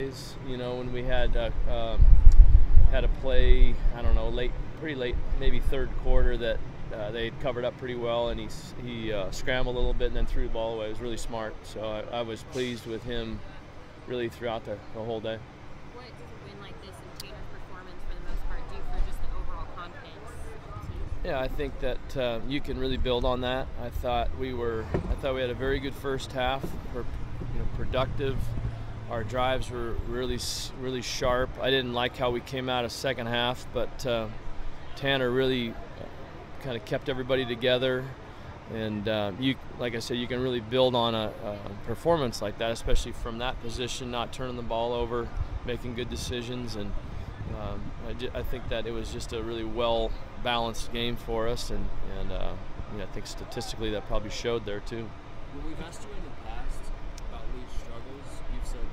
You know, when we had had a play, I don't know, pretty late, maybe third quarter that they had covered up pretty well, and he scrambled a little bit and then threw the ball away. It was really smart. So I was pleased with him really throughout the whole day. What does a win like this and Tanner's performance for the most part do for just the overall confidence of the team? Yeah, I think that you can really build on that. I thought we had a very good first half. Productive. Our drives were really sharp. I didn't like how we came out of second half, but Tanner really kind of kept everybody together. And like I said, you can really build on a performance like that, especially from that position, not turning the ball over, making good decisions. And I think that it was just a really well-balanced game for us. And I think statistically that probably showed there too. When we've asked you in the past about Lee's struggles, you've said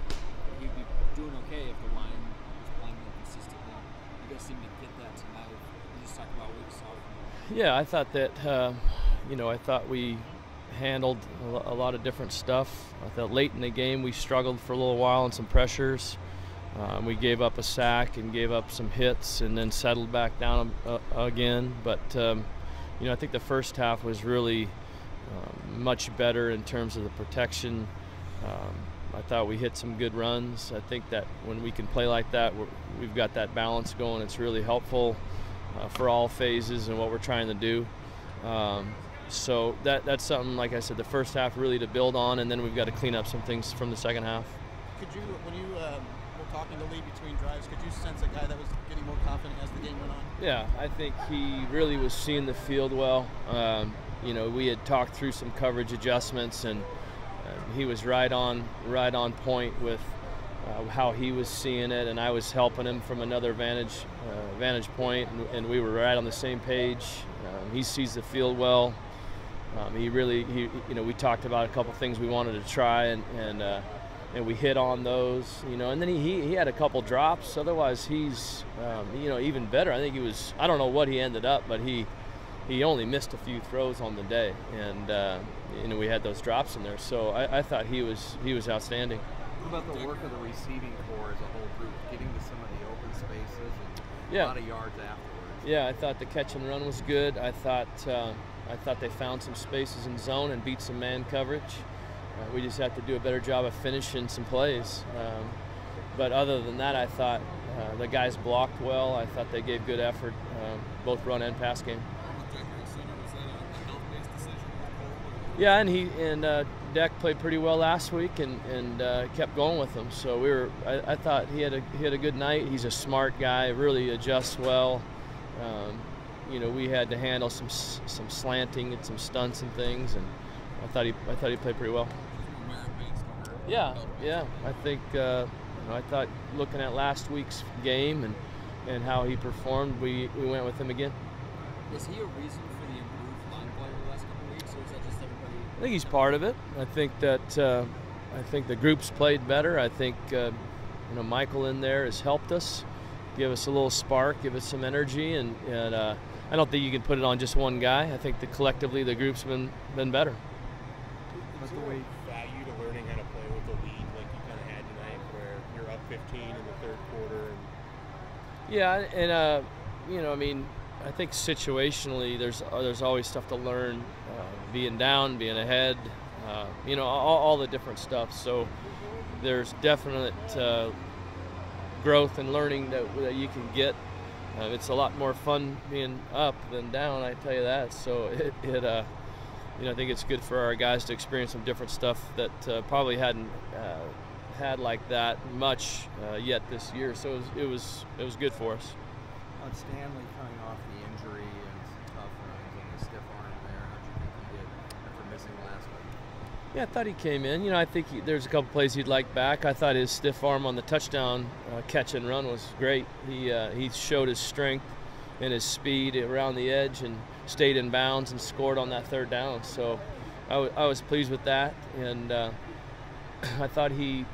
he'd be doing okay if the line was playing more consistently. You guys seem to get that tonight. You just talk about what you saw from him. Yeah, I thought that I thought we handled a lot of different stuff. I thought late in the game we struggled for a little while on some pressures. We gave up a sack and gave up some hits and then settled back down again. But I think the first half was really much better in terms of the protection. I thought we hit some good runs. I think that when we can play like that, we've got that balance going. It's really helpful for all phases and what we're trying to do. So that's something, like I said, the first half really to build on, and then we've got to clean up some things from the second half. Could you, when you were talking to Lee between drives, could you sense a guy that was getting more confident as the game went on? Yeah, I think he really was seeing the field well. We had talked through some coverage adjustments, and he was right on point with how he was seeing it, and I was helping him from another vantage point, and we were right on the same page. He sees the field well. We talked about a couple things we wanted to try, and we hit on those, and then he had a couple drops. Otherwise, he's even better. I think I don't know what he ended up, but he only missed a few throws on the day, and we had those drops in there. So I thought he was outstanding. What about the work of the receiving corps as a whole group, getting to some of the open spaces and a lot of yards afterwards? Yeah, I thought the catch and run was good. I thought they found some spaces in zone and beat some man coverage. We just have to do a better job of finishing some plays. But other than that, I thought the guys blocked well. I thought they gave good effort, both run and pass game. Yeah, and Deck played pretty well last week and kept going with him. So I thought he had a good night. He's a smart guy, really adjusts well. We had to handle some slanting and some stunts and things, and I thought he played pretty well. Yeah. I think I thought looking at last week's game and how he performed, we went with him again. Was he a reason for the improved line play over the last couple of weeks, or is that just everybody? I think he's part of it. I think the group's played better. I think Michael in there has helped us, give us a little spark, give us some energy, and I don't think you can put it on just one guy. I think that collectively the group's been better. Is there a value to learning how to play with the lead like you kind of had tonight, where you're up 15 in the third quarter? Yeah, and I think situationally there's always stuff to learn, being down, being ahead, all the different stuff. So there's definite growth and learning that you can get. It's a lot more fun being up than down, I tell you that. So I think it's good for our guys to experience some different stuff that probably hadn't had like that much yet this year. So it was good for us. On Stanley coming off the injury and some tough runs and the stiff arm there, how do you think he did after missing last week? Yeah, I thought he came in. I think there's a couple plays he'd like back. I thought his stiff arm on the touchdown catch and run was great. He showed his strength and his speed around the edge and stayed in bounds and scored on that third down. So I was pleased with that, and I thought he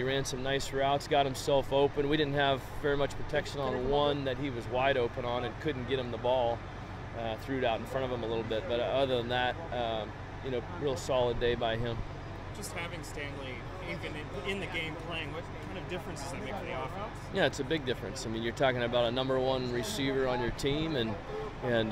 ran some nice routes, got himself open. We didn't have very much protection on one that he was wide open on and couldn't get him the ball. Threw it out in front of him a little bit, but other than that, real solid day by him. just having Stanley even in the game playing, what kind of difference does that make for the offense? Yeah, it's a big difference. I mean, you're talking about a #1 receiver on your team, and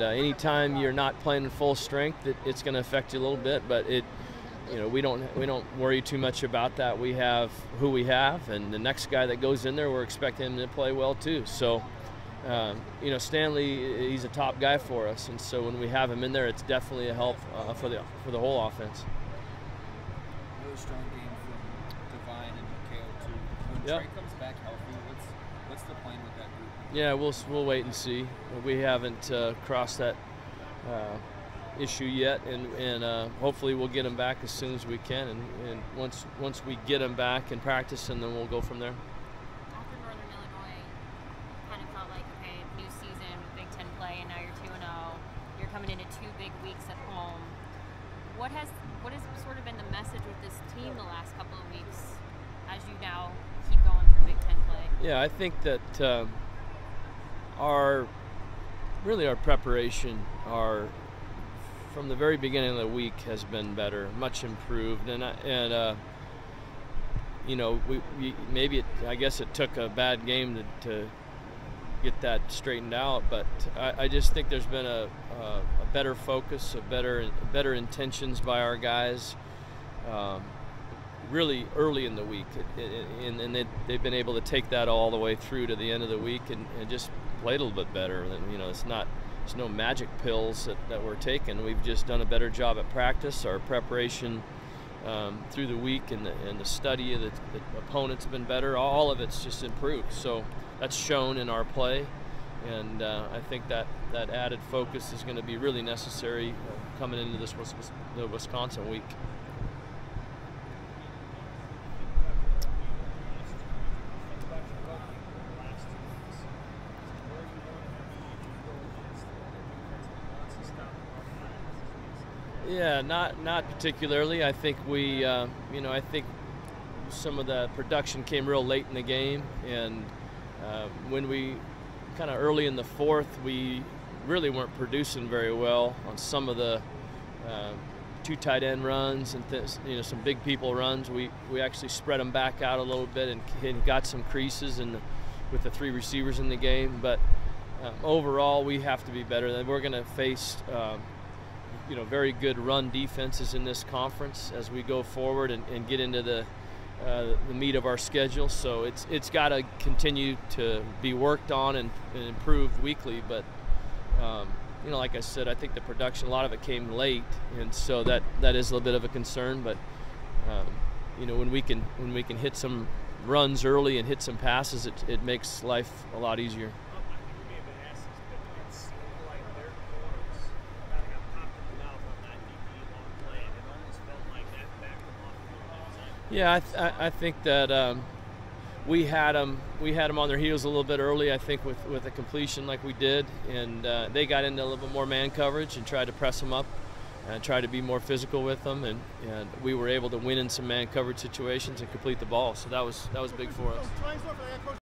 anytime you're not playing full strength, it's going to affect you a little bit. But we don't worry too much about that. We have who we have, and the next guy that goes in there, we're expecting him to play well too. So, Stanley, he's a top guy for us, and so when we have him in there, it's definitely a help for the whole offense. Really strong game from Devine and Mikhail too. When Yep. Trey comes back healthy, what's the plan with that group? Yeah, we'll wait and see. We haven't crossed that issue yet, and hopefully we'll get him back as soon as we can. And once we get him back in practice, and then we'll go from there. After Northern Illinois, kind of felt like, okay, new season, Big Ten play, and now you're 2-0. You're coming into 2 big weeks at home. What has sort of been the message with this team the last couple of weeks as you now keep going for Big Ten play? Yeah, I think that our preparation, from the very beginning of the week, has been better, much improved, I guess it took a bad game to get that straightened out, but I just think there's been a better focus, better intentions by our guys, really early in the week, and they've been able to take that all the way through to the end of the week and just play a little bit better. It's no magic pills that we're taking. We've just done a better job at practice. Our preparation through the week and the study of the opponent's been better. All of it's just improved. So that's shown in our play, and I think that added focus is going to be really necessary coming into the Wisconsin week. Yeah, not particularly. I think I think some of the production came real late in the game, and when we kind of early in the fourth, we really weren't producing very well on some of the 2 tight end runs and some big people runs. We actually spread them back out a little bit and got some creases with the 3 receivers in the game. But overall, we have to be better. We're going to face very good run defenses in this conference as we go forward and get into the meat of our schedule. So it's got to continue to be worked on and improved weekly. But like I said, I think the production, a lot of it came late, and so that is a little bit of a concern. But when we can hit some runs early and hit some passes, it makes life a lot easier. Yeah, I think that we had them on their heels a little bit early. I think with a completion like we did, and they got into a little bit more man coverage and tried to press them up and try to be more physical with them, and we were able to win in some man coverage situations and complete the ball. So that was big for us.